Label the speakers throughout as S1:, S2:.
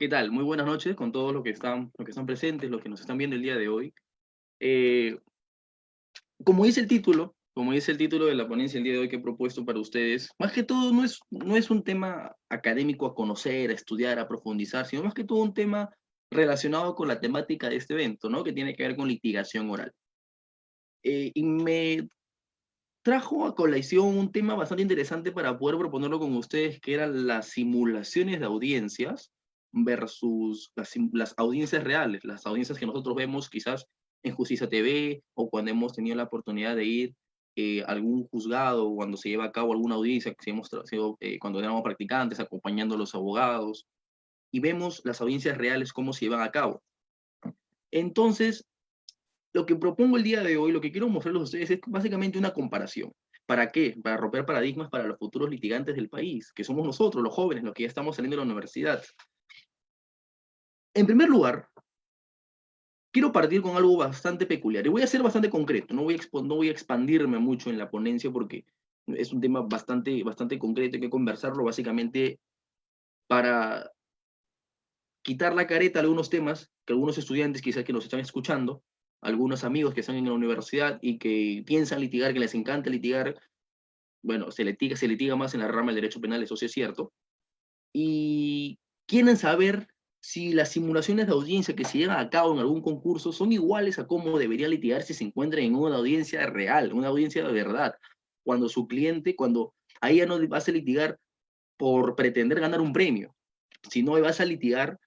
S1: ¿Qué tal? Muy buenas noches con todos los que están presentes, los que nos están viendo el día de hoy. Eh, como dice el título de la ponencia el día de hoy que he propuesto para ustedes, más que todo no es un tema académico a conocer, a estudiar, a profundizar, sino más que todo un tema relacionado con la temática de este evento, ¿no? Que tiene que ver con litigación oral. Y me trajo a colación un tema bastante interesante para poder proponerlo con ustedes, que eran las simulaciones de audiencias versus las audiencias reales, las audiencias que nosotros vemos quizás en Justicia TV o cuando hemos tenido la oportunidad de ir a algún juzgado o cuando se lleva a cabo alguna audiencia, que si cuando éramos practicantes acompañando a los abogados y vemos las audiencias reales cómo se llevan a cabo. Entonces, lo que propongo el día de hoy, lo que quiero mostrarles a ustedes es básicamente una comparación. ¿Para qué? Para romper paradigmas para los futuros litigantes del país, que somos nosotros, los jóvenes, los que ya estamos saliendo de la universidad. En primer lugar, quiero partir con algo bastante peculiar. Y voy a ser bastante concreto, no voy a expandirme mucho en la ponencia porque es un tema bastante concreto, hay que conversarlo básicamente para quitar la careta a algunos temas que algunos estudiantes quizás que nos están escuchando, algunos amigos que están en la universidad y que piensan litigar, que les encanta litigar. Bueno, se litiga más en la rama del derecho penal, eso sí es cierto, y quieren saber si las simulaciones de audiencia que se llevan a cabo en algún concurso son iguales a cómo debería litigar si se encuentra en una audiencia real, una audiencia de verdad, cuando ahí ya no vas a litigar por pretender ganar un premio, sino vas a litigar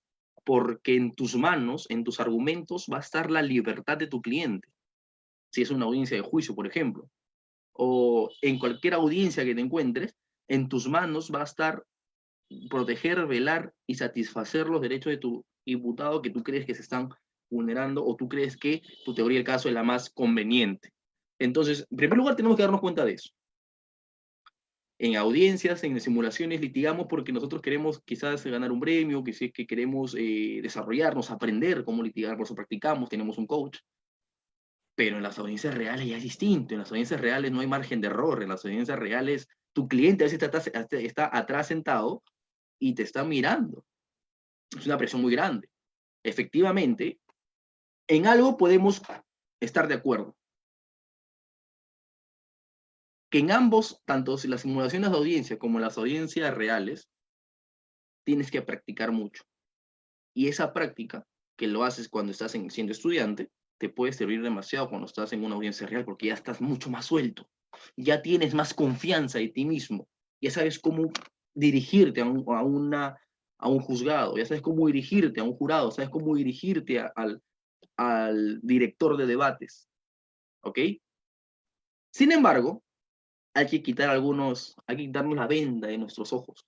S1: porque en tus manos, en tus argumentos, va a estar la libertad de tu cliente, si es una audiencia de juicio, por ejemplo, o en cualquier audiencia que te encuentres, en tus manos va a estar proteger, velar y satisfacer los derechos de tu imputado que tú crees que se están vulnerando o tú crees que tu teoría del caso es la más conveniente. Entonces, en primer lugar, tenemos que darnos cuenta de eso. En audiencias, en simulaciones, litigamos porque nosotros queremos quizás ganar un premio, que si es que queremos desarrollarnos, aprender cómo litigar, por eso practicamos, tenemos un coach. Pero en las audiencias reales ya es distinto. En las audiencias reales no hay margen de error. En las audiencias reales, tu cliente a veces está atrás sentado y te está mirando. Es una presión muy grande. Efectivamente, en algo podemos estar de acuerdo. Que en ambos, tanto las simulaciones de audiencia como las audiencias reales, tienes que practicar mucho. Y esa práctica, que lo haces cuando estás siendo estudiante, te puede servir demasiado cuando estás en una audiencia real, porque ya estás mucho más suelto, ya tienes más confianza de ti mismo, ya sabes cómo dirigirte a un juzgado, ya sabes cómo dirigirte a un jurado, sabes cómo dirigirte al director de debates, ¿ok? Sin embargo, hay que quitarnos la venda de nuestros ojos.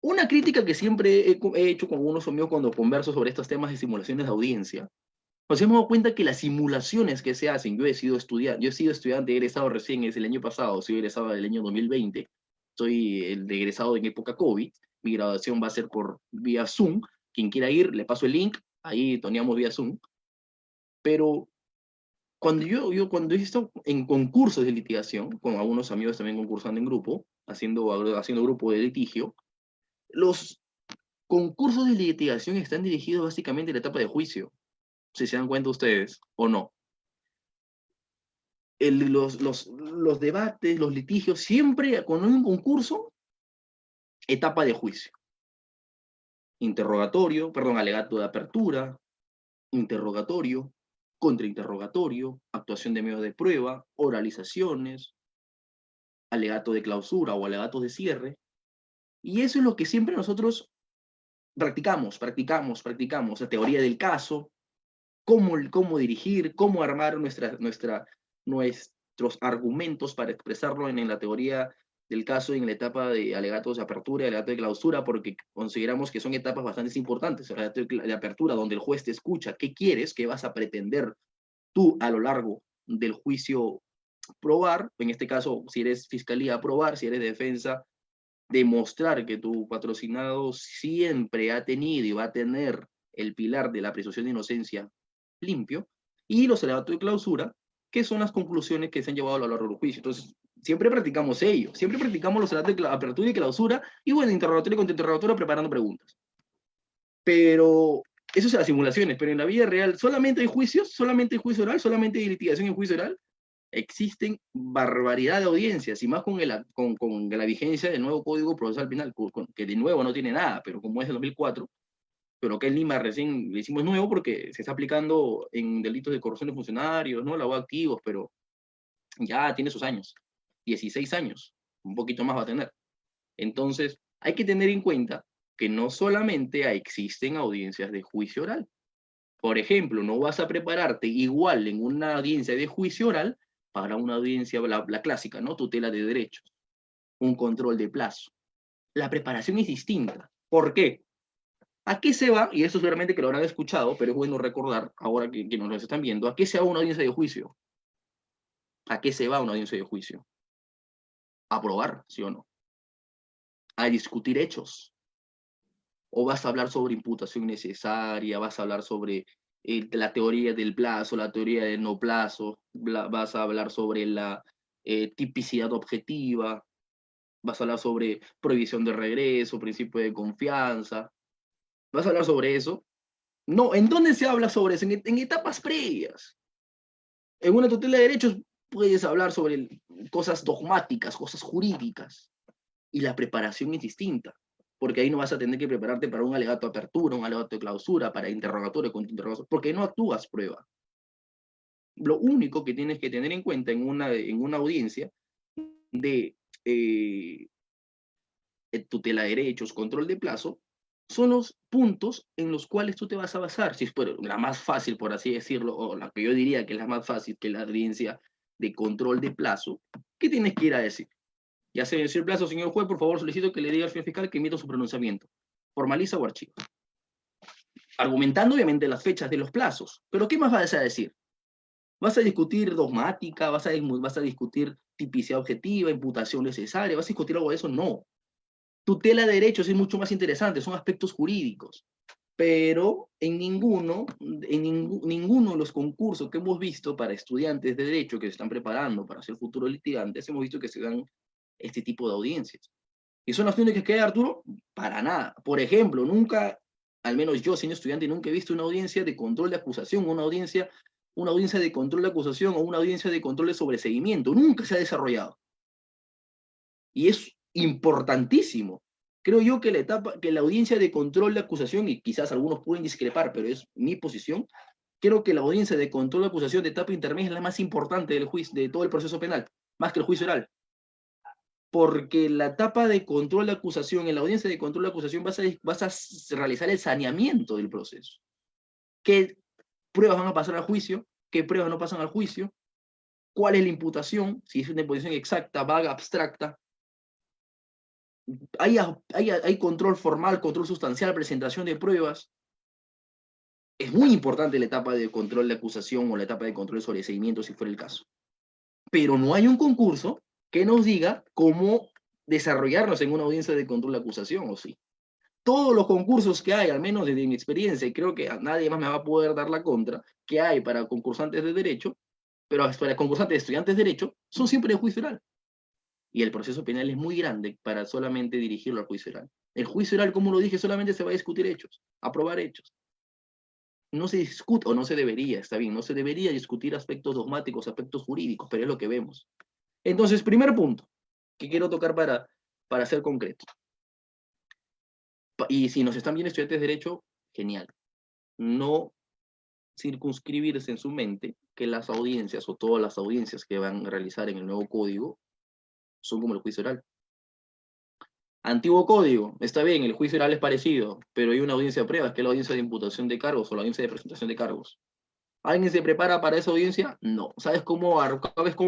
S1: Una crítica que siempre he hecho con algunos amigos cuando converso sobre estos temas de simulaciones de audiencia. Nos hemos dado cuenta que las simulaciones que se hacen, yo he sido estudiante, he egresado recién, es el año pasado, soy egresado del año 2020, soy el de egresado en época COVID, mi graduación va a ser por vía Zoom, quien quiera ir, le paso el link, ahí toneamos vía Zoom, pero cuando he estado en concursos de litigación, con algunos amigos también concursando en grupo, haciendo grupo de litigio, los concursos de litigación están dirigidos básicamente a la etapa de juicio, si se dan cuenta ustedes, o no. Los debates, los litigios, siempre con un concurso, etapa de juicio. Interrogatorio, perdón, alegato de apertura, interrogatorio, contrainterrogatorio, actuación de medio de prueba, oralizaciones, alegato de clausura o alegatos de cierre. Y eso es lo que siempre nosotros practicamos, la teoría del caso, cómo dirigir, cómo armar nuestros argumentos para expresarlo en la teoría del caso en la etapa de alegatos de apertura y alegato de clausura, porque consideramos que son etapas bastante importantes. El alegato de apertura, donde el juez te escucha, qué quieres, qué vas a pretender tú a lo largo del juicio probar, en este caso, si eres fiscalía, probar, si eres defensa, demostrar que tu patrocinado siempre ha tenido y va a tener el pilar de la presunción de inocencia limpio, y los alegatos de clausura, que son las conclusiones que se han llevado a lo largo del juicio. Entonces, siempre practicamos ello, siempre practicamos los alegatos de apertura y clausura, y bueno, interrogatorio y contrainterrogatorio preparando preguntas. Pero eso es en las simulaciones, pero en la vida real solamente hay juicios, solamente hay juicio oral, solamente hay litigación en juicio oral. Existen barbaridad de audiencias, y más con la vigencia del nuevo Código Procesal Penal, que de nuevo no tiene nada, pero como es de 2004, pero que en Lima recién le hicimos nuevo porque se está aplicando en delitos de corrupción de funcionarios, ¿no? Lavado de activos, pero ya tiene sus años, 16 años, un poquito más va a tener. Entonces, hay que tener en cuenta que no solamente existen audiencias de juicio oral. Por ejemplo, no vas a prepararte igual en una audiencia de juicio oral para una audiencia, la clásica, ¿no? Tutela de derechos, un control de plazo. La preparación es distinta. ¿Por qué? ¿A qué se va? Y eso seguramente que lo habrán escuchado, pero es bueno recordar, ahora que nos lo están viendo, ¿a qué se va una audiencia de juicio? ¿A qué se va una audiencia de juicio? ¿A probar, sí o no? ¿A discutir hechos? ¿O vas a hablar sobre imputación necesaria? ¿Vas a hablar sobre la teoría del plazo, la teoría del no plazo? ¿Vas a hablar sobre la tipicidad objetiva? ¿Vas a hablar sobre prohibición de regreso, principio de confianza? ¿Vas a hablar sobre eso? No, ¿en dónde se habla sobre eso? En etapas previas. En una tutela de derechos puedes hablar sobre cosas dogmáticas, cosas jurídicas, y la preparación es distinta, porque ahí no vas a tener que prepararte para un alegato de apertura, un alegato de clausura, para interrogatorio, contrainterrogatorio, porque no actúas prueba. Lo único que tienes que tener en cuenta en una audiencia de tutela de derechos, control de plazo, son los puntos en los cuales tú te vas a basar. Si es la más fácil, por así decirlo, o la que yo diría que es la más fácil, que es la audiencia de control de plazo, ¿qué tienes que ir a decir? Ya se venció el plazo, señor juez, por favor solicito que le diga al señor fiscal que emita su pronunciamiento. Formaliza o archiva. Argumentando obviamente las fechas de los plazos. Pero ¿qué más vas a decir? ¿Vas a discutir dogmática? ¿Vas a discutir tipicidad objetiva, imputación necesaria? ¿Vas a discutir algo de eso? No. Tutela de derechos es mucho más interesante, son aspectos jurídicos. Pero ninguno de los concursos que hemos visto para estudiantes de derecho que se están preparando para ser futuros litigantes, hemos visto que se dan este tipo de audiencias. ¿Y son las únicas que hay, Arturo? Para nada. Por ejemplo, nunca, al menos yo, siendo estudiante, nunca he visto una audiencia de control de acusación, una audiencia de control de acusación o una audiencia de control de sobreseguimiento. Nunca se ha desarrollado. Y es importantísimo. Creo yo que la audiencia de control de acusación, y quizás algunos pueden discrepar, pero es mi posición, creo que la audiencia de control de acusación de etapa intermedia es la más importante del juicio, de todo el proceso penal, más que el juicio oral. Porque la etapa de control de acusación, en la audiencia de control de acusación vas a realizar el saneamiento del proceso. ¿Qué pruebas van a pasar al juicio? ¿Qué pruebas no pasan al juicio? ¿Cuál es la imputación? Si es una imputación exacta, vaga, abstracta. Hay control formal, control sustancial, presentación de pruebas. Es muy importante la etapa de control de acusación o la etapa de control de sobreseimiento, si fuera el caso. Pero no hay un concurso que nos diga cómo desarrollarnos en una audiencia de control de acusación, ¿o sí? Todos los concursos que hay, al menos desde mi experiencia, y creo que a nadie más me va a poder dar la contra, que hay para concursantes de derecho, pero para concursantes de estudiantes de derecho, son siempre de juicio oral. Y el proceso penal es muy grande para solamente dirigirlo al juicio oral. El juicio oral, como lo dije, solamente se va a discutir hechos, aprobar hechos. No se discute, o no se debería, está bien, no se debería discutir aspectos dogmáticos, aspectos jurídicos, pero es lo que vemos. Entonces, primer punto que quiero tocar para ser concreto. Y si nos están viendo estudiantes de derecho, genial. No circunscribirse en su mente que las audiencias o todas las audiencias que van a realizar en el nuevo código son como el juicio oral. Antiguo código, está bien, el juicio oral es parecido, pero hay una audiencia de pruebas, que es la audiencia de imputación de cargos o la audiencia de presentación de cargos. ¿Alguien se prepara para esa audiencia? No. ¿Sabes cómo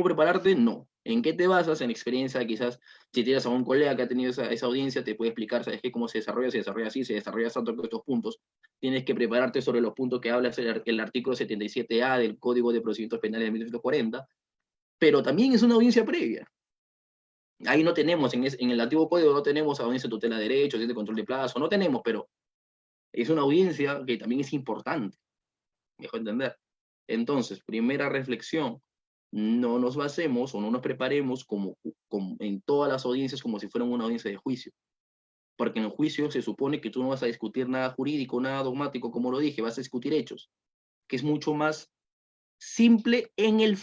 S1: prepararte? No. ¿En qué te basas? En experiencia, quizás si tienes a un colega que ha tenido esa audiencia, te puede explicar, ¿sabes qué? Cómo se desarrolla así, se desarrolla tanto con estos puntos. Tienes que prepararte sobre los puntos que habla el artículo 77A del Código de Procedimientos Penales de 1940, pero también es una audiencia previa. Ahí no tenemos, en el antiguo código no tenemos audiencia de tutela de derechos, audiencia de control de plazo, no tenemos, pero es una audiencia que también es importante, mejor entender. Entonces, primera reflexión, no nos basemos o no nos preparemos como en todas las audiencias como si fueran una audiencia de juicio. porque en el juicio se supone que tú no vas a discutir nada jurídico, nada dogmático, como lo dije, vas a discutir hechos, que es mucho más simple en el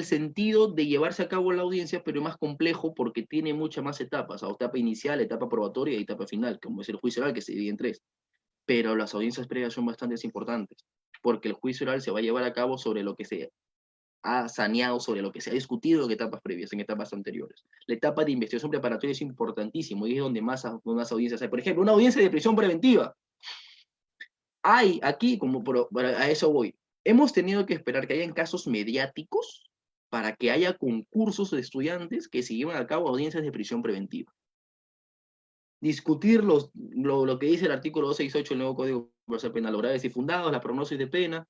S1: sentido de llevarse a cabo la audiencia, pero más complejo porque tiene muchas más etapas, o etapa inicial, etapa probatoria y etapa final, como es el juicio oral que se divide en tres. Pero las audiencias previas son bastante importantes, porque el juicio oral se va a llevar a cabo sobre lo que se ha saneado, sobre lo que se ha discutido en etapas previas, en etapas anteriores. La etapa de investigación preparatoria es importantísimo y es donde más audiencias hay. Por ejemplo, una audiencia de prisión preventiva. Hay aquí, a eso voy, hemos tenido que esperar que hayan casos mediáticos para que haya concursos de estudiantes que se lleven a cabo audiencias de prisión preventiva. Discutir lo que dice el artículo 268 del nuevo Código Procesal Penal, los graves y fundados, la prognosis de pena,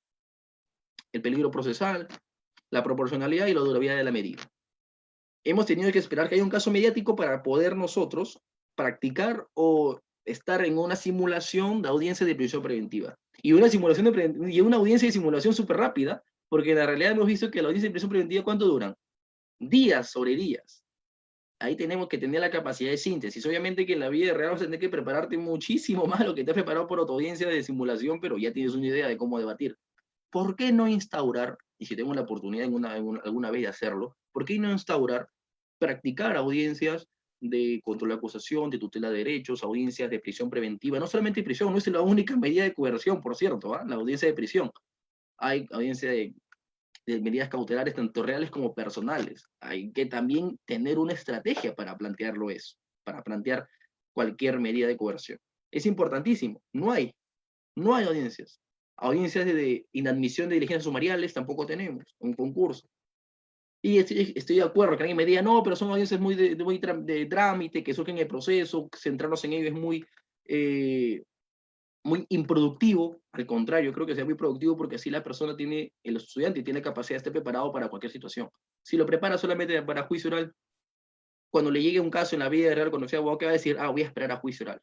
S1: el peligro procesal, la proporcionalidad y la durabilidad de la medida. Hemos tenido que esperar que haya un caso mediático para poder nosotros practicar o estar en una simulación de audiencia de prisión preventiva. Y una audiencia de simulación súper rápida, porque en la realidad hemos visto que la audiencia de prisión preventiva, ¿cuánto duran? Días sobre días. Ahí tenemos que tener la capacidad de síntesis. Obviamente que en la vida real vas a tener que prepararte muchísimo más de lo que te has preparado por tu audiencia de simulación, pero ya tienes una idea de cómo debatir. ¿Por qué no instaurar, y si tengo la oportunidad alguna vez de hacerlo, por qué no instaurar, practicar audiencias de control de acusación, de tutela de derechos, audiencias de prisión preventiva? No solamente prisión, no es la única medida de coerción, por cierto, la audiencia de prisión. Hay audiencia de medidas cautelares tanto reales como personales. Hay que también tener una estrategia para plantearlo eso, para plantear cualquier medida de coerción. Es importantísimo. No hay audiencias. Audiencias de inadmisión de diligencias sumariales tampoco tenemos, un concurso. Y estoy de acuerdo que alguien me diga, no, pero son audiencias muy de trámite, que surgen en el proceso, centrarnos en ello es muy improductivo. Al contrario, creo que sea muy productivo porque así el estudiante tiene capacidad de estar preparado para cualquier situación. Si lo prepara solamente para juicio oral, cuando le llegue un caso en la vida real, cuando sea abogado, ¿qué va a decir? Voy a esperar a juicio oral.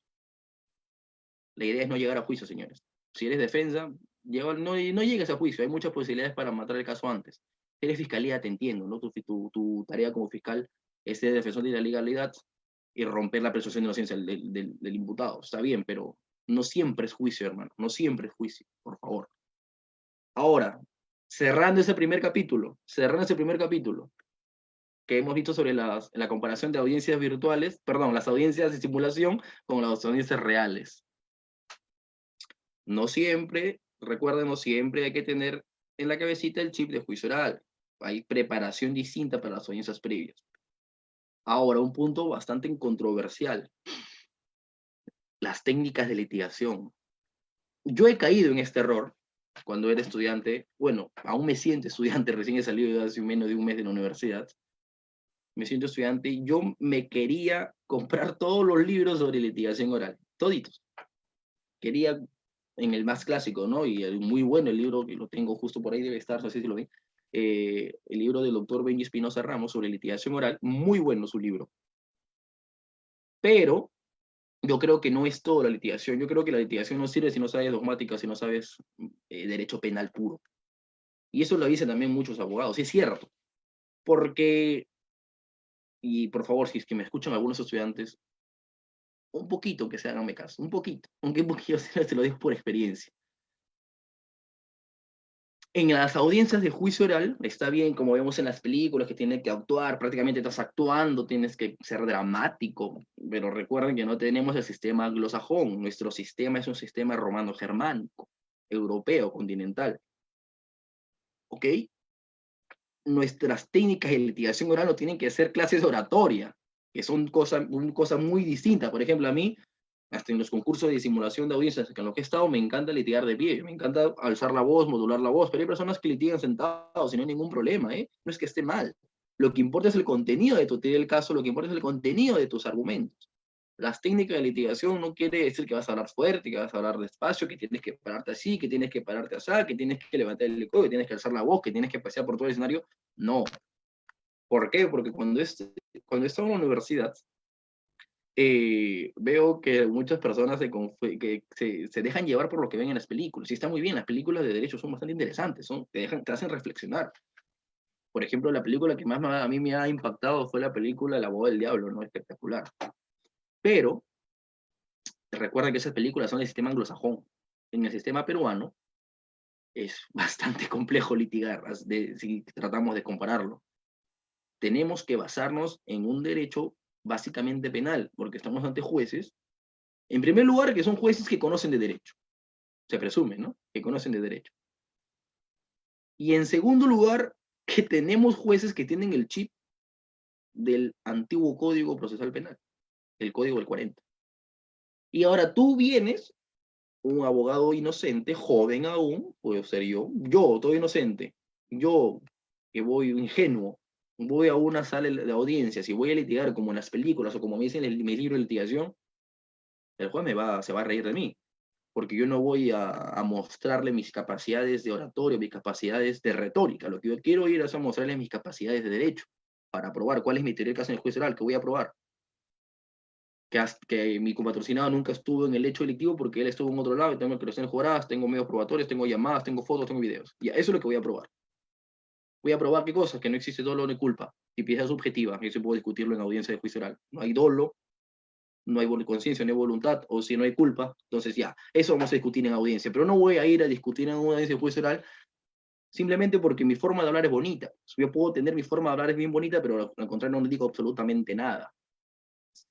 S1: La idea es no llegar a juicio, señores. Si eres defensa, no llegues a juicio. Hay muchas posibilidades para matar el caso antes. Si eres fiscalía, te entiendo, ¿no? Tu tarea como fiscal es ser defensor de la legalidad y romper la presunción de inocencia del imputado. Está bien, pero no siempre es juicio, hermano. No siempre es juicio, por favor. Ahora, cerrando ese primer capítulo, que hemos visto sobre la comparación de audiencias virtuales, perdón, las audiencias de simulación con las audiencias reales. No siempre, recuerden, no siempre hay que tener en la cabecita el chip de juicio oral. Hay preparación distinta para las audiencias previas. Ahora, un punto bastante controversial. Las técnicas de litigación. Yo he caído en este error cuando era estudiante. Bueno, aún me siento estudiante, recién he salido de hace menos de un mes de la universidad. Me siento estudiante y yo me quería comprar todos los libros sobre litigación oral, toditos. Quería en el más clásico, ¿no? Y muy bueno el libro, que lo tengo justo por ahí, debe estar, no sé si lo vi, el libro del doctor Benji Espinosa Ramos sobre litigación oral, muy bueno su libro. Pero yo creo que no es todo la litigación, yo creo que la litigación no sirve si no sabes dogmática, si no sabes derecho penal puro. Y eso lo dicen también muchos abogados, y es cierto, porque, y por favor, si es que me escuchan algunos estudiantes, un poquito que se háganme caso, un poquito, aunque un poquito se lo digo por experiencia. En las audiencias de juicio oral, está bien, como vemos en las películas, que tienes que actuar, prácticamente estás actuando, tienes que ser dramático, pero recuerden que no tenemos el sistema anglosajón, nuestro sistema es un sistema romano-germánico, europeo, continental. ¿Ok? Nuestras técnicas de litigación oral no tienen que ser clases de oratoria, que son cosas muy distintas. Por ejemplo, a mí hasta en los concursos de simulación de audiencias en los que he estado, me encanta litigar de pie, me encanta alzar la voz, modular la voz, pero hay personas que litigan sentados y no hay ningún problema, ¿eh? No es que esté mal. Lo que importa es el contenido de tu teoría del caso, lo que importa es el contenido de tus argumentos. Las técnicas de litigación no quiere decir que vas a hablar fuerte, que vas a hablar despacio, que tienes que pararte así, que tienes que pararte así, que tienes que levantar el codo, que tienes que alzar la voz, que tienes que pasear por todo el escenario. No. ¿Por qué? Porque cuando estaba en la universidad, veo que muchas personas se dejan llevar por lo que ven en las películas. Y está muy bien, las películas de derecho son bastante interesantes, te hacen reflexionar. Por ejemplo, la película que más a mí me ha impactado fue la película El abogado del diablo, ¿no? Espectacular. Pero Recuerda que esas películas son del sistema anglosajón. En el sistema peruano es bastante complejo litigar, si tratamos de compararlo. Tenemos que basarnos en un derecho básicamente penal, porque estamos ante jueces, en primer lugar, que son jueces que conocen de derecho. Se presume, ¿no? Que conocen de derecho. Y en segundo lugar, que tenemos jueces que tienen el chip del antiguo Código Procesal Penal, el Código del 40. Y ahora tú vienes, un abogado inocente, joven aún, puedo ser yo todo inocente, yo que voy ingenuo, voy a una sala de audiencias y voy a litigar como en las películas o como me dicen en mi libro de litigación, el juez se va a reír de mí, porque yo no voy a mostrarle mis capacidades de oratorio, mis capacidades de retórica. Lo que yo quiero ir es a mostrarle mis capacidades de derecho, para probar cuál es mi teoría del caso en el juicio oral, que voy a probar. Que mi copatrocinado nunca estuvo en el hecho delictivo porque él estuvo en otro lado, y tengo declaraciones juradas, tengo medios probatorios, tengo llamadas, tengo fotos, tengo videos. Ya, eso es lo que voy a probar. Voy a probar qué cosas, que no existe dolo ni culpa, y pieza subjetiva, eso puedo discutirlo en audiencia de juicio oral. No hay dolo, no hay conciencia, no hay voluntad, o si no hay culpa, entonces ya, eso vamos a discutir en audiencia, pero no voy a ir a discutir en una audiencia de juicio oral simplemente porque mi forma de hablar es bonita. Yo puedo tener mi forma de hablar es bien bonita, pero al contrario no digo absolutamente nada.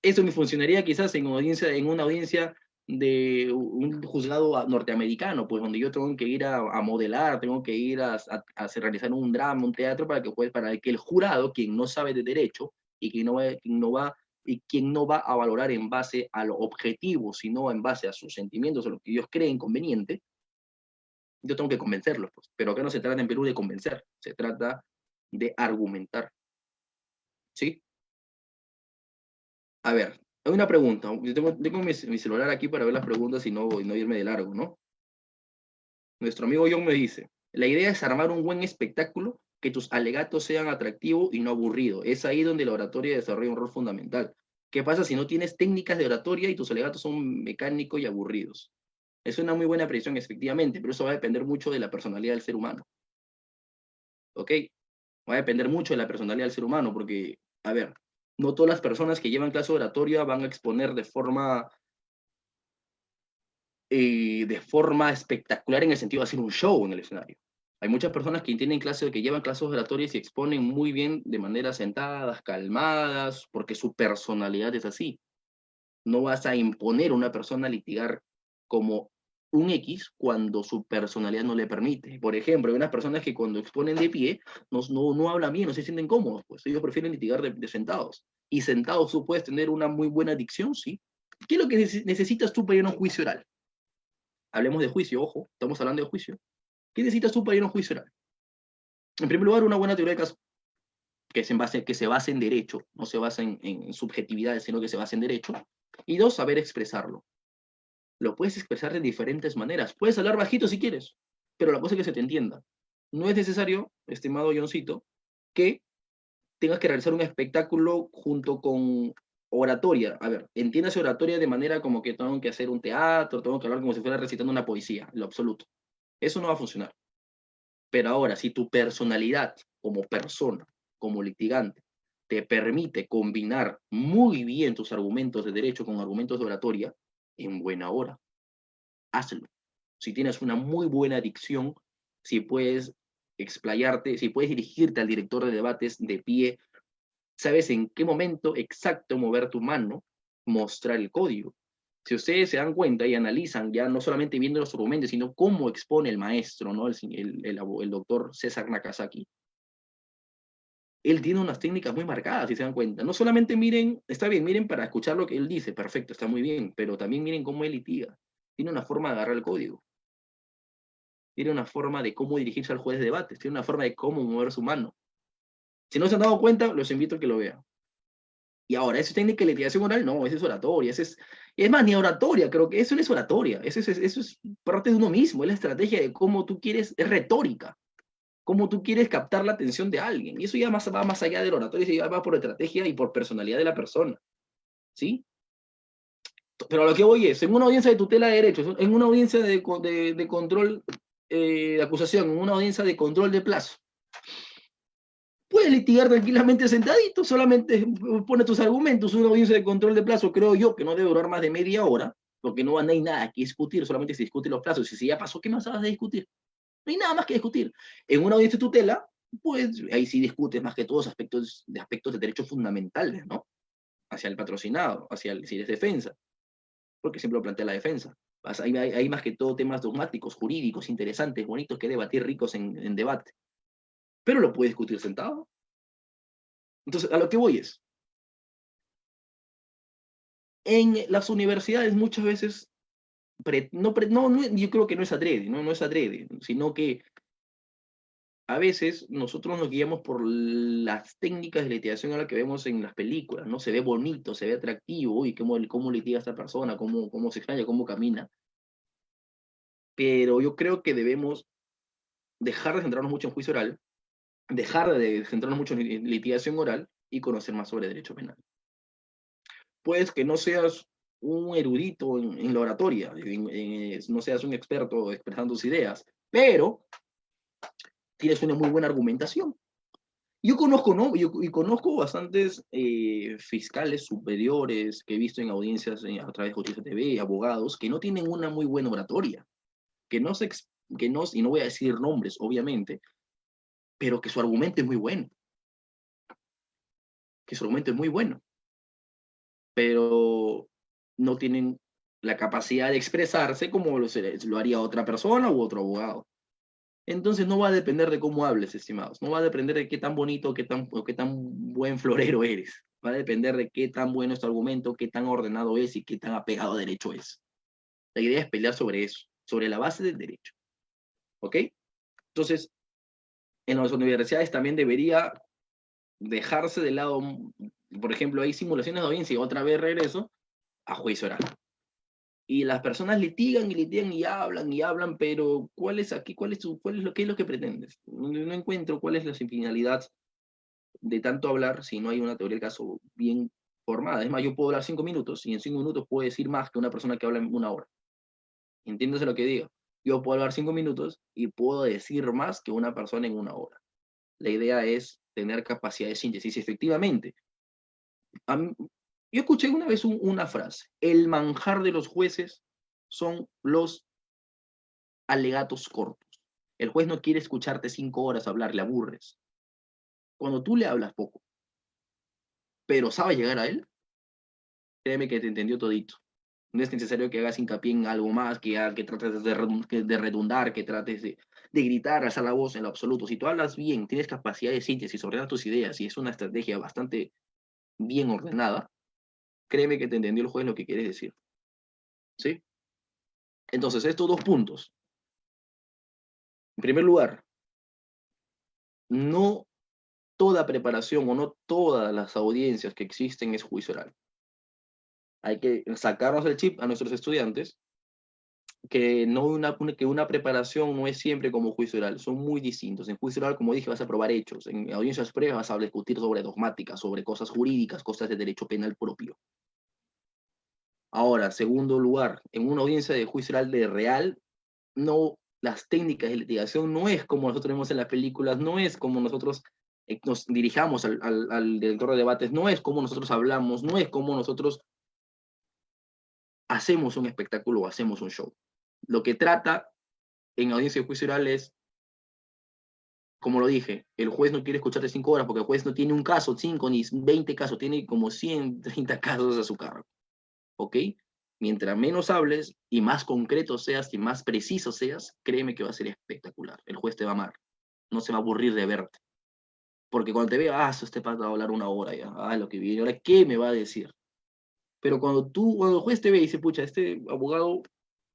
S1: Eso me funcionaría quizás en una audiencia de un juzgado norteamericano, pues donde yo tengo que ir a modelar, tengo que ir a realizar un drama, un teatro, para que el jurado, quien no sabe de derecho y quien no va a valorar en base a lo objetivo, sino en base a sus sentimientos, a lo que ellos creen conveniente, yo tengo que convencerlos. Pues. Pero acá no se trata en Perú de convencer, se trata de argumentar. ¿Sí? A ver, hay una pregunta. Yo tengo mi celular aquí para ver las preguntas y no irme de largo, ¿no? Nuestro amigo John me dice, la idea es armar un buen espectáculo, que tus alegatos sean atractivos y no aburridos. Es ahí donde la oratoria desarrolla un rol fundamental. ¿Qué pasa si no tienes técnicas de oratoria y tus alegatos son mecánicos y aburridos? Es una muy buena presión, efectivamente, pero eso va a depender mucho de la personalidad del ser humano. ¿Ok? Va a depender mucho de la personalidad del ser humano, porque, a ver, no todas las personas que llevan clase de oratoria van a exponer de forma espectacular en el sentido de hacer un show en el escenario. Hay muchas personas que que llevan clases oratorias y exponen muy bien de manera sentadas, calmadas, porque su personalidad es así. No vas a imponer a una persona a litigar como un X cuando su personalidad no le permite. Por ejemplo, hay unas personas que cuando exponen de pie no hablan bien, no se sienten cómodos, pues ellos prefieren litigar de sentados. Y sentados tú puedes tener una muy buena dicción, sí. ¿Qué es lo que necesitas tú para ir a un juicio oral? Hablemos de juicio, ojo, estamos hablando de juicio. ¿Qué necesitas tú para ir a un juicio oral? En primer lugar, una buena teoría de caso que se base en derecho, no se basa en subjetividades, sino que se base en derecho. Y dos, saber expresarlo. Lo puedes expresar de diferentes maneras. Puedes hablar bajito si quieres, pero la cosa es que se te entienda. No es necesario, estimado Johncito, que tengas que realizar un espectáculo junto con oratoria. A ver, entiéndase oratoria de manera como que tengo que hacer un teatro, tengo que hablar como si fuera recitando una poesía, en lo absoluto. Eso no va a funcionar. Pero ahora, si tu personalidad como persona, como litigante, te permite combinar muy bien tus argumentos de derecho con argumentos de oratoria, en buena hora, hazlo. Si tienes una muy buena dicción, si puedes explayarte, si puedes dirigirte al director de debates de pie, sabes en qué momento exacto mover tu mano, mostrar el código. Si ustedes se dan cuenta y analizan, ya no solamente viendo los argumentos, sino cómo expone el maestro, ¿no? El doctor César Nakazaki, él tiene unas técnicas muy marcadas, si se dan cuenta. No solamente miren, está bien, miren para escuchar lo que él dice, perfecto, está muy bien, pero también miren cómo él litiga. Tiene una forma de agarrar el código. Tiene una forma de cómo dirigirse al juez de debates, tiene una forma de cómo mover su mano. Si no se han dado cuenta, los invito a que lo vean. Y ahora, ¿eso es técnica de litigación oral? No, eso es oratoria. Es más, ni oratoria, creo que eso no es oratoria. Eso es parte de uno mismo, es la estrategia de cómo tú quieres, es retórica, cómo tú quieres captar la atención de alguien. Y eso ya va más allá del oratorio, eso ya va por estrategia y por personalidad de la persona. ¿Sí? Pero a lo que voy es, en una audiencia de tutela de derechos, en una audiencia de control de acusación, en una audiencia de control de plazo, puedes litigar tranquilamente sentadito, solamente pone tus argumentos, una audiencia de control de plazo, creo yo, que no debe durar más de media hora, porque no hay nada que discutir, solamente se discuten los plazos, y si ya pasó, ¿qué más vas a discutir? No hay nada más que discutir. En una audiencia de tutela, pues ahí sí discutes más que todos aspectos de derechos fundamentales, ¿no? Hacia el patrocinado, si eres defensa, porque siempre lo plantea la defensa. Hay más que todo temas dogmáticos, jurídicos, interesantes, bonitos, que debatir, ricos en debate. Pero lo puedes discutir sentado. Entonces, a lo que voy es, en las universidades muchas veces, yo creo que no es adrede, no es adrede, sino que a veces nosotros nos guiamos por las técnicas de litigación a la que vemos en las películas, ¿no? Se ve bonito, se ve atractivo, uy, cómo litiga esta persona, cómo se extraña, cómo camina. Pero yo creo que debemos dejar de centrarnos mucho en juicio oral, dejar de centrarnos mucho en litigación oral y conocer más sobre derecho penal. Puedes que no seas un erudito en la oratoria, no seas un experto expresando tus ideas, pero tienes una muy buena argumentación. Yo conozco, ¿no? Y conozco bastantes fiscales superiores que he visto en audiencias a través de Justicia TV, abogados, que no tienen una muy buena oratoria, que no se, que no, y no voy a decir nombres, obviamente, pero que su argumento es muy bueno, que su argumento es muy bueno, pero no tienen la capacidad de expresarse como lo haría otra persona u otro abogado. Entonces no va a depender de cómo hables, estimados. No va a depender de qué tan bonito o qué tan buen florero eres. Va a depender de qué tan bueno es tu argumento, qué tan ordenado es y qué tan apegado a derecho es. La idea es pelear sobre eso, sobre la base del derecho. ¿Ok? Entonces, en las universidades también debería dejarse de lado, por ejemplo, hay simulaciones de audiencia y otra vez regreso a juicio oral. Y las personas litigan y litigan y hablan, pero ¿cuál es aquí? ¿Qué es lo que pretendes? No encuentro cuál es la finalidad de tanto hablar si no hay una teoría del caso bien formada. Es más, yo puedo hablar 5 minutos y en 5 minutos puedo decir más que una persona que habla en una hora. ¿Entiendes lo que digo? Yo puedo hablar 5 minutos y puedo decir más que una persona en una hora. La idea es tener capacidad de síntesis. Efectivamente, yo escuché una vez una frase: el manjar de los jueces son los alegatos cortos. El juez no quiere escucharte 5 horas hablar, le aburres. Cuando tú le hablas poco, pero sabes llegar a él, créeme que te entendió todito. No es necesario que hagas hincapié en algo más, que trates de redundar, que trates de gritar, alzar la voz en lo absoluto. Si tú hablas bien, tienes capacidad de síntesis, ordenas tus ideas y es una estrategia bastante bien ordenada, créeme que te entendió el juez lo que quieres decir. ¿Sí? Entonces, estos 2 puntos. En primer lugar, no toda preparación o no todas las audiencias que existen es juicio oral. Hay que sacarnos el chip a nuestros estudiantes que, que una preparación no es siempre como juicio oral, son muy distintos. En juicio oral, como dije, vas a probar hechos. En audiencias previas vas a discutir sobre dogmáticas, sobre cosas jurídicas, cosas de derecho penal propio. Ahora, segundo lugar, en una audiencia de juicio oral de real, no, las técnicas de litigación no es como nosotros vemos en las películas, no es como nosotros nos dirijamos al director de debates, no es como nosotros hablamos, no es como nosotros hacemos un espectáculo o hacemos un show. Lo que trata en audiencia de juicio oral es, como lo dije, el juez no quiere escucharte 5 horas porque el juez no tiene un caso, 5 ni 20 casos, tiene como 130 casos a su cargo. ¿Ok? Mientras menos hables y más concreto seas y más preciso seas, créeme que va a ser espectacular. El juez te va a amar, no se va a aburrir de verte. Porque cuando te vea, este pata va a hablar una hora ya, lo que viene, ahora qué me va a decir. Pero cuando el juez te ve y dice, pucha, este abogado,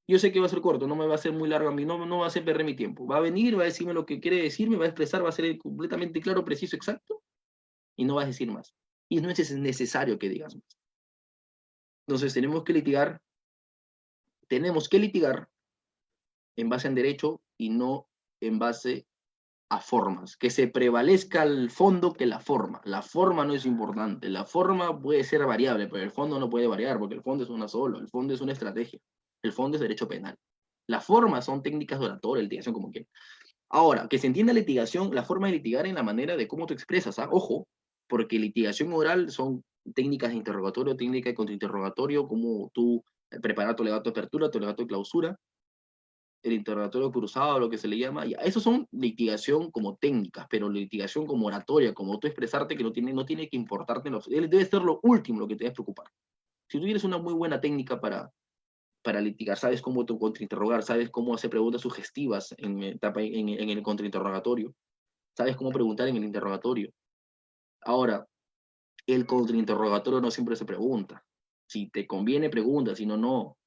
S1: yo sé que va a ser corto, no me va a ser muy largo a mí, no va a hacer perder mi tiempo. Va a venir, va a decirme lo que quiere decirme, va a expresar, va a ser completamente claro, preciso, exacto, y no vas a decir más. Y no es necesario que digas más. Entonces tenemos que litigar en base en derecho y no en base a formas, que se prevalezca el fondo que la forma. La forma no es importante, la forma puede ser variable, pero el fondo no puede variar, porque el fondo es una sola, el fondo es una estrategia, el fondo es derecho penal. Las formas son técnicas de oratoria, litigación, como quieran. Ahora, que se entienda litigación, la forma de litigar en la manera de cómo tú expresas, ojo, porque litigación oral son técnicas de interrogatorio, técnica de contrainterrogatorio, cómo tú preparar tu alegato de apertura, tu alegato de clausura, el interrogatorio cruzado, lo que se le llama. Ya, eso son litigación como técnicas, pero litigación como oratoria, como tú expresarte, que no tiene que importarte. Debe ser lo último lo que te debe preocupar. Si tú tienes una muy buena técnica para litigar, sabes cómo tu contrainterrogar, sabes cómo hacer preguntas sugestivas en el contrainterrogatorio, sabes cómo preguntar en el interrogatorio. Ahora, el contrainterrogatorio no siempre se pregunta. Si te conviene, pregunta, si no, no.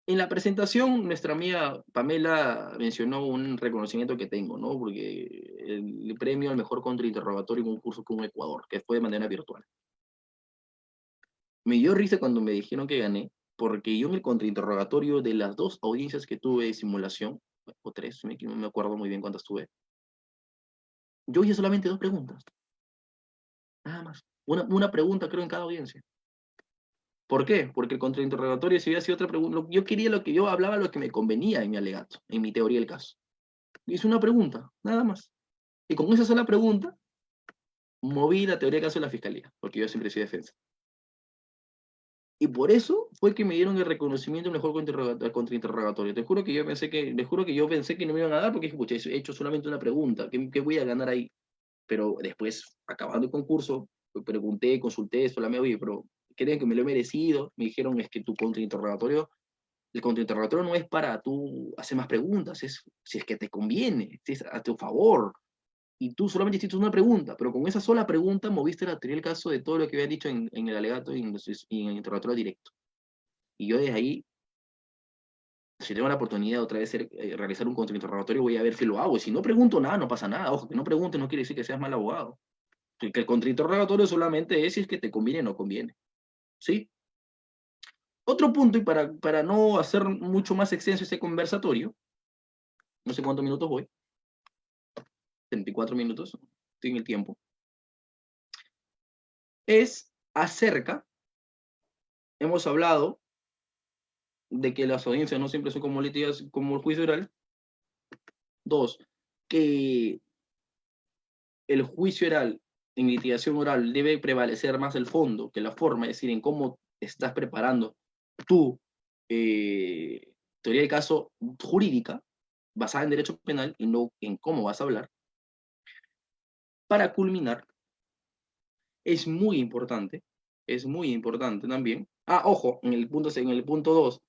S1: En la presentación, nuestra amiga Pamela mencionó un reconocimiento que tengo, ¿no? Porque el premio al mejor contrainterrogatorio en un curso con Ecuador, que fue de manera virtual. Me dio risa cuando me dijeron que gané, porque yo en el contrainterrogatorio de las 2 audiencias que tuve de simulación, o 3, no me acuerdo muy bien cuántas tuve, yo hice solamente 2 preguntas, nada más. Una pregunta creo en cada audiencia. ¿Por qué? Porque el contrainterrogatorio, si hubiera sido otra pregunta, yo quería yo hablaba lo que me convenía en mi alegato, en mi teoría del caso. Hice una pregunta, nada más. Y con esa sola pregunta, moví la teoría del caso de la fiscalía, porque yo siempre soy defensa. Y por eso fue que me dieron el reconocimiento mejor contrainterrogatorio. Te juro que yo pensé que no me iban a dar porque dije, pucha, he hecho solamente una pregunta, ¿qué voy a ganar ahí? Pero después, acabando el concurso, pregunté, consulté, solamente, oye, pero creen que me lo he merecido. Me dijeron, es que tu contrainterrogatorio, el contrainterrogatorio no es para tú hacer más preguntas, es si es que te conviene, si es a tu favor. Y tú solamente hiciste una pregunta, pero con esa sola pregunta moviste la teoría del caso de todo lo que había dicho en el alegato y en el interrogatorio directo. Y yo desde ahí, si tengo la oportunidad de otra vez realizar un contrainterrogatorio, voy a ver si lo hago. Y si no pregunto nada, no pasa nada. Ojo, que no preguntes no quiere decir que seas mal abogado. Que el contrainterrogatorio solamente es si es que te conviene o no conviene. ¿Sí? Otro punto, y para no hacer mucho más extenso ese conversatorio, no sé cuántos minutos voy, 34 minutos, estoy en el tiempo, es acerca, hemos hablado de que las audiencias no siempre son como litigas, como el juicio oral. Dos, que el juicio oral, en litigación oral, debe prevalecer más el fondo que la forma, es decir, en cómo estás preparando tu teoría del caso jurídica, basada en derecho penal y no en cómo vas a hablar. Para culminar, es muy importante también. Ah, ojo, en el punto 2,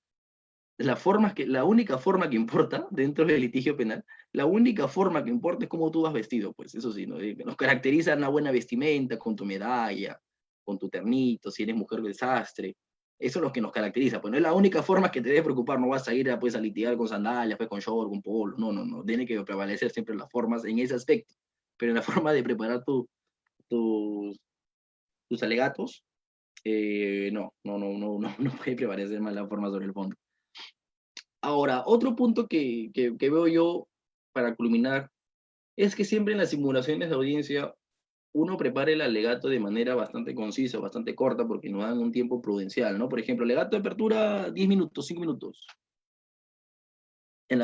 S1: la única forma que importa dentro del litigio penal, la única forma que importa es cómo tú vas vestido, pues eso sí, ¿no? Nos caracteriza una buena vestimenta, con tu medalla, con tu ternito, si eres mujer del sastre, eso es lo que nos caracteriza, pues no es la única forma que te debe preocupar, no vas a ir pues, a litigar con sandalias, pues, con short, con polo, no, no, no, tiene que prevalecer siempre las formas en ese aspecto, pero en la forma de preparar tus, tus alegatos, no puede prevalecer más la forma sobre el fondo. Ahora, otro punto que veo yo para culminar es que siempre en las simulaciones de audiencia uno prepare el alegato de manera bastante concisa, bastante corta, porque nos dan un tiempo prudencial, ¿no? Por ejemplo, alegato de apertura 10 minutos, 5 minutos. En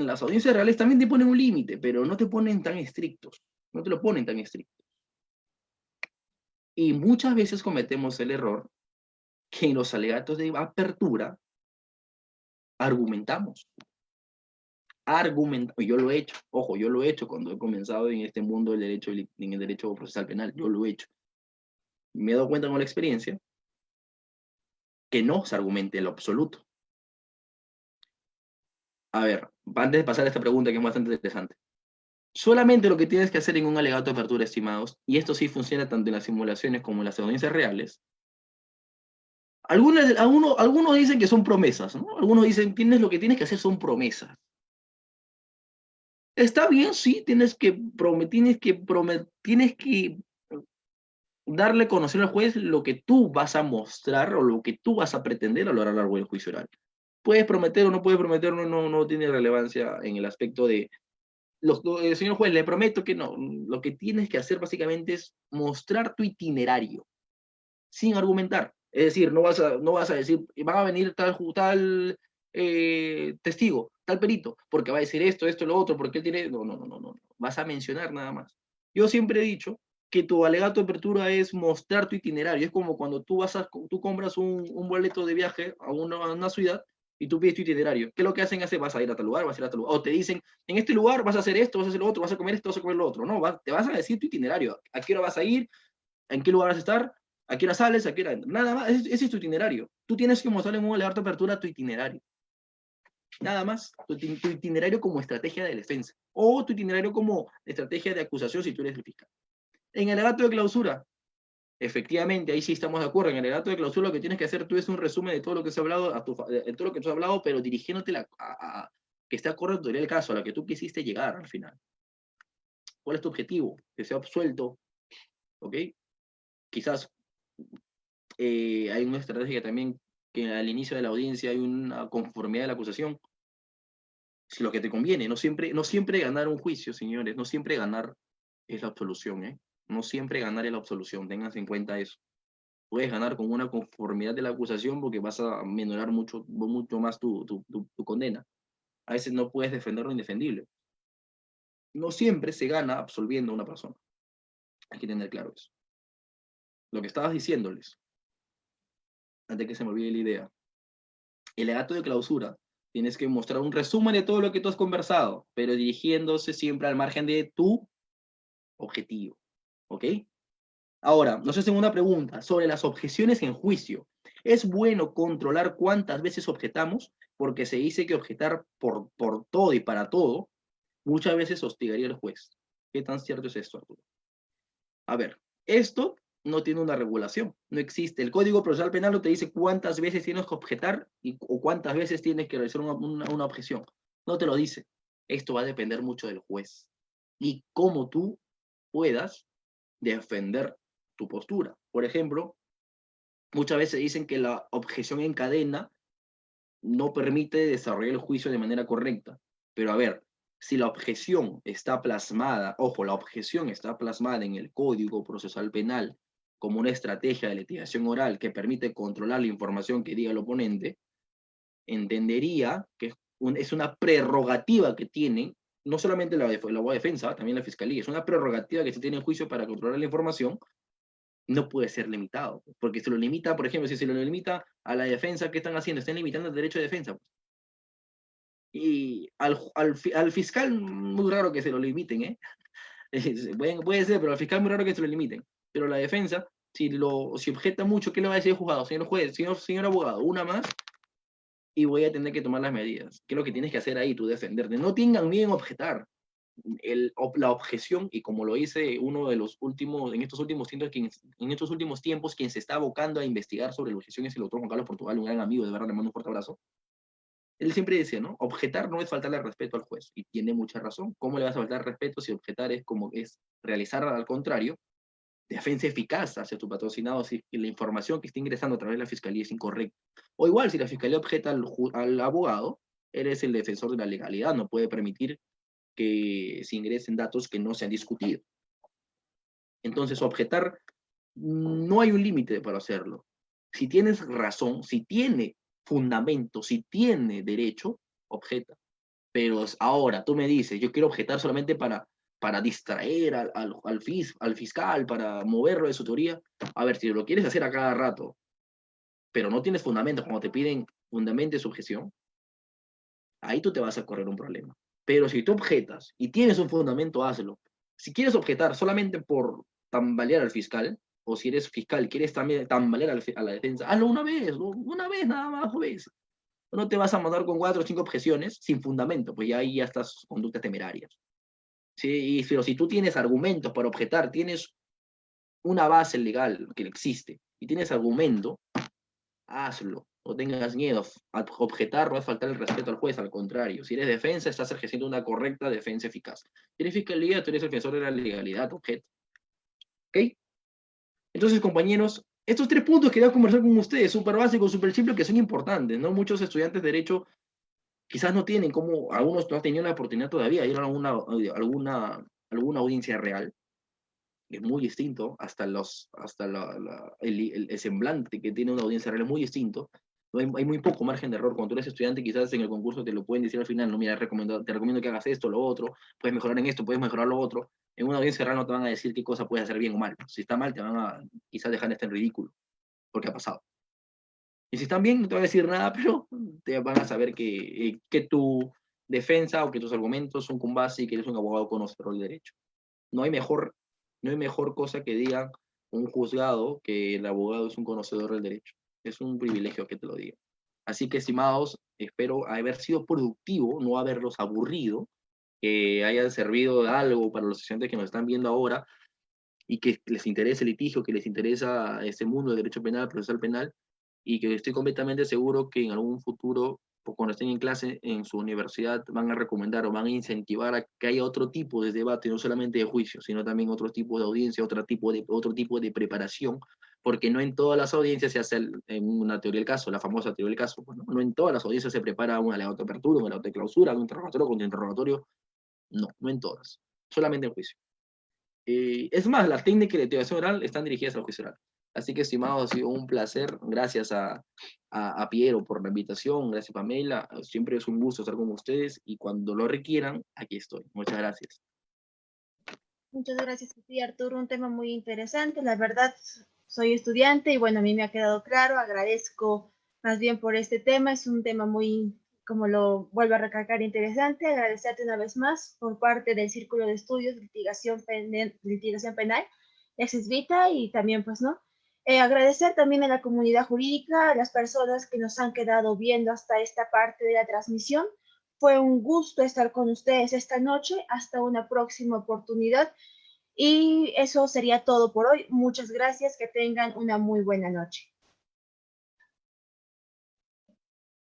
S1: las audiencias reales también te ponen un límite, pero no te ponen tan estrictos, no te lo ponen tan estrictos. Y muchas veces cometemos el error que en los alegatos de apertura argumentamos. Yo lo he hecho, ojo, yo lo he hecho cuando he comenzado en este mundo en el derecho procesal penal, yo lo he hecho. Me he dado cuenta con la experiencia que no se argumente en lo absoluto. A ver, antes de pasar a esta pregunta que es bastante interesante, solamente lo que tienes que hacer en un alegato de apertura, estimados, y esto sí funciona tanto en las simulaciones como en las audiencias reales, algunos dicen que son promesas, ¿no? Algunos dicen, lo que tienes que hacer son promesas. Está bien, sí, tienes que darle a conocer al juez lo que tú vas a mostrar o lo que tú vas a pretender a lo largo del juicio oral. Puedes prometer o no puedes prometer, no tiene relevancia en el aspecto de, señor juez, le prometo que no. Lo que tienes que hacer básicamente es mostrar tu itinerario, sin argumentar. Es decir, no vas a decir, van a venir tal testigo, tal perito, porque va a decir esto, lo otro, porque él tiene. No. Vas a mencionar nada más. Yo siempre he dicho que tu alegato de apertura es mostrar tu itinerario. Es como cuando tú compras un boleto de viaje a una ciudad y tú pides tu itinerario. ¿Qué es lo que hacen? Vas a ir a tal lugar, vas a ir a tal lugar. O te dicen, en este lugar vas a hacer esto, vas a hacer lo otro, vas a comer esto, vas a comer lo otro. No, te vas a decir tu itinerario. ¿A qué hora vas a ir? ¿En qué lugar vas a estar? ¿A qué hora sales? ¿A qué hora? Nada más, ese es tu itinerario. Tú tienes que mostrarle en un alegato de apertura tu itinerario. Nada más, tu itinerario como estrategia de defensa. O tu itinerario como estrategia de acusación si tú eres el fiscal. En el alegato de clausura, efectivamente, ahí sí estamos de acuerdo. En el alegato de clausura lo que tienes que hacer tú es un resumen de todo lo que se ha hablado, de todo lo que tú has hablado, pero dirigiéndote que esté acorde a tu teoría del caso, a la que tú quisiste llegar al final. ¿Cuál es tu objetivo? Que sea absuelto, ¿ok? Quizás hay una estrategia también que al inicio de la audiencia hay una conformidad de la acusación. Es lo que te conviene. No siempre ganar un juicio, señores. No siempre ganar es la absolución, ¿eh? No siempre ganar es la absolución. Ténganse en cuenta eso. Puedes ganar con una conformidad de la acusación porque vas a menorar mucho, mucho más tu condena. A veces no puedes defender lo indefendible. No siempre se gana absolviendo a una persona. Hay que tener claro eso. Lo que estabas diciéndoles, antes que se me olvide la idea, el alegato de clausura, tienes que mostrar un resumen de todo lo que tú has conversado, pero dirigiéndose siempre al margen de tu objetivo. ¿Ok? Ahora, nos hacen una pregunta sobre las objeciones en juicio. ¿Es bueno controlar cuántas veces objetamos? Porque se dice que objetar por todo y para todo muchas veces hostigaría al juez. ¿Qué tan cierto es esto, Arturo? A ver, esto no tiene una regulación, no existe. El Código Procesal Penal no te dice cuántas veces tienes que objetar o cuántas veces tienes que realizar una objeción. No te lo dice. Esto va a depender mucho del juez y cómo tú puedas defender tu postura. Por ejemplo, muchas veces dicen que la objeción en cadena no permite desarrollar el juicio de manera correcta. Pero a ver, si la objeción está plasmada, ojo, la objeción está plasmada en el Código Procesal Penal como una estrategia de litigación oral que permite controlar la información que diga el oponente, entendería que es una prerrogativa que tienen, no solamente la abogada de defensa, también la fiscalía, es una prerrogativa que se tiene en juicio para controlar la información, no puede ser limitado, porque se lo limita, por ejemplo, si se lo limita a la defensa, ¿qué están haciendo? Están limitando el derecho de defensa. Y al fiscal, muy raro que se lo limiten, ¿eh? Puede ser, pero al fiscal muy raro que se lo limiten. Pero la defensa, si objeta mucho, ¿qué le va a decir el juzgado? Señor juez, señor abogado, una más y voy a tener que tomar las medidas. ¿Qué es lo que tienes que hacer ahí, tú defenderte? No tengan miedo en objetar. La objeción, y como lo dice uno de los últimos, en estos últimos tiempos, quien se está abocando a investigar sobre la objeción es el doctor Juan Carlos Portugal, un gran amigo, de verdad le mando un fuerte abrazo. Él siempre decía, ¿no? Objetar no es faltarle respeto al juez, y tiene mucha razón. ¿Cómo le vas a faltar respeto si objetar es realizar al contrario defensa eficaz hacia tu patrocinado si la información que está ingresando a través de la fiscalía es incorrecta? O igual, si la fiscalía objeta al abogado, eres el defensor de la legalidad, no puede permitir que se ingresen datos que no se han discutido. Entonces, objetar, no hay un límite para hacerlo. Si tienes razón, si tiene fundamento, si tiene derecho, objeta. Pero ahora tú me dices, yo quiero objetar solamente para distraer al fiscal, para moverlo de su teoría. A ver, si lo quieres hacer a cada rato, pero no tienes fundamento, como te piden fundamente su objeción, ahí tú te vas a correr un problema. Pero si tú objetas y tienes un fundamento, hazlo. Si quieres objetar solamente por tambalear al fiscal, o si eres fiscal, quieres también tambalear a la defensa, hazlo una vez nada más, ¿ves? No te vas a mandar con 4 o 5 objeciones sin fundamento, pues ya ahí ya estás conductas temerarias. ¿Sí? Pero si tú tienes argumentos para objetar, tienes una base legal que existe y tienes argumento, hazlo. No tengas miedo. A objetar no es faltar el respeto al juez, al contrario. Si eres defensa, estás ejerciendo una correcta defensa eficaz. Si eres fiscalía, tú eres el defensor de la legalidad, objeto. ¿Ok? Entonces, compañeros, estos 3 puntos quería conversar con ustedes, súper básicos, súper simples, que son importantes, ¿no? Muchos estudiantes de Derecho quizás no tienen como, algunos no han tenido la oportunidad todavía de ir a alguna audiencia real, que es muy distinto, hasta el semblante que tiene una audiencia real es muy distinto. hay muy poco margen de error. Cuando tú eres estudiante, quizás en el concurso te lo pueden decir al final, no, mira, te recomiendo que hagas esto, lo otro, puedes mejorar en esto, puedes mejorar lo otro. En una audiencia real no te van a decir qué cosa puedes hacer bien o mal. Si está mal, te van a quizás dejar esto en ridículo, porque ha pasado. Y si están bien, no te van a decir nada, pero te van a saber que tu defensa o que tus argumentos son con base y que eres un abogado conocedor del derecho. No hay mejor, no hay mejor cosa que diga un juzgado que el abogado es un conocedor del derecho. Es un privilegio que te lo diga. Así que, estimados, espero haber sido productivo, no haberlos aburrido, que hayan servido de algo para los estudiantes que nos están viendo ahora y que les interese el litigio, que les interesa este mundo del derecho penal, procesal penal, y que estoy completamente seguro que en algún futuro, o cuando estén en clase en su universidad, van a recomendar o van a incentivar a que haya otro tipo de debate, no solamente de juicio, sino también otro tipo de audiencia, otro tipo de preparación, porque no en todas las audiencias se hace en una teoría del caso, la famosa teoría del caso, pues, ¿no? No en todas las audiencias se prepara un alegato de apertura, un alegato de clausura, un interrogatorio, contrainterrogatorio, no, no en todas, solamente en juicio. Es más, las técnicas de litigación oral están dirigidas al juicio oral. Así que, estimado, ha sido un placer. Gracias a Piero por la invitación. Gracias, Pamela. Siempre es un gusto estar con ustedes y cuando lo requieran, aquí estoy. Muchas gracias.
S2: Muchas gracias a ti, Arturo. Un tema muy interesante. La verdad, soy estudiante y bueno, a mí me ha quedado claro. Agradezco más bien por este tema. Es un tema muy, como lo vuelvo a recalcar, interesante. Agradecerte una vez más por parte del Círculo de Estudios de Litigación Penal, Exis Vita, y también, pues, ¿no? Agradecer también a la comunidad jurídica, a las personas que nos han quedado viendo hasta esta parte de la transmisión. Fue un gusto estar con ustedes esta noche. Hasta una próxima oportunidad. Y eso sería todo por hoy. Muchas gracias. Que tengan una muy buena noche.